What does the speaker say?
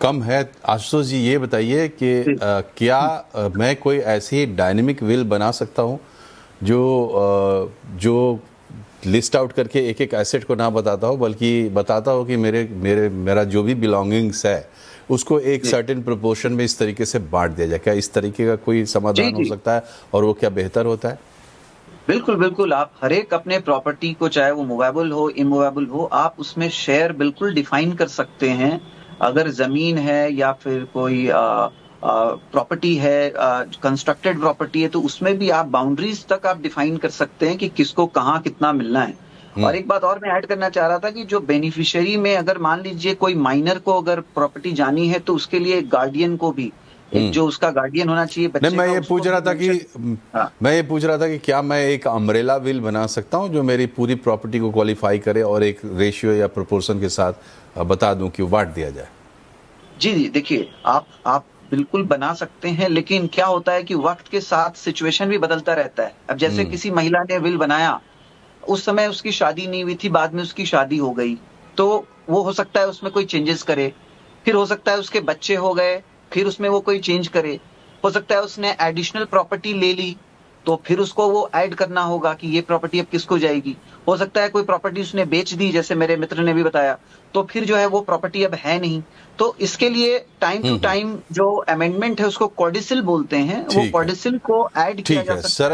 कम है। आशुतोष जी ये बताइए कि क्या मैं कोई ऐसी डायनेमिक विल बना सकता हूँ जो लिस्ट आउट करके एक एक एसेट को ना बताता हो, बल्कि बताता हो कि मेरा जो भी बिलोंगिंग्स है उसको एक सर्टेन प्रोपोर्शन में इस तरीके से बांट दिया जाए? क्या इस तरीके का कोई जी समाधान हो जी, सकता है और वो क्या बेहतर होता है? बिल्कुल बिल्कुल। आप हर एक अपने प्रॉपर्टी को, चाहे वो मूवेबल हो इमूवेबल हो, आप उसमें शेयर बिल्कुल डिफाइन कर सकते हैं। अगर जमीन है या फिर कोई प्रॉपर्टी है, कंस्ट्रक्टेड प्रॉपर्टी है, तो उसमें भी आप बाउंड्रीज तक आप डिफाइन कर सकते हैं कि किसको कहाँ कितना मिलना है। और एक बात और मैं ऐड करना चाह रहा था कि जो बेनिफिशियरी में, अगर मान लीजिए कोई माइनर को अगर प्रॉपर्टी जानी है, तो उसके लिए एक गार्डियन को भी, एक जो उसका गार्डियन होना चाहिए नहीं, बच्चे का, उसको भी मेंशन। हाँ मैं ये पूछ रहा था कि क्या मैं एक अम्ब्रेला विल बना सकता हूँ जो मेरी पूरी प्रॉपर्टी को क्वालिफाई करे और एक रेशियो या प्रोपोर्शन के साथ बता दूं कि वो बांट दिया जाए? जी, जी। देखिए, आप बिल्कुल बना सकते हैं, लेकिन क्या होता है कि वक़्त के साथ सिचुएशन भी बदलता रहता है। अब जैसे किसी महिला ने विल बनाया, उस समय उसकी शादी नहीं हुई थी, बाद में उसकी शादी हो गई, तो वो हो सकता है उसमें कोई चेंजेस करे। फिर हो सकता है उसके बच्चे हो गए, फिर उसमें वो कोई चेंज करे। हो सकता है उसने एडिशनल प्रॉपर्टी ले ली, तो फिर उसको वो ऐड करना होगा कि ये प्रॉपर्टी अब किसको जाएगी। हो सकता है कोई प्रॉपर्टी उसने बेच दी, जैसे मेरे मित्र ने भी बताया, तो फिर जो है वो प्रॉपर्टी अब है नहीं। तो इसके लिए टाइम टू टाइम जो अमेंडमेंट है उसको कॉडिसिल बोलते हैं, वो ठीक है, कॉडिसिल को ऐड किया ठीक जा है सकता शरद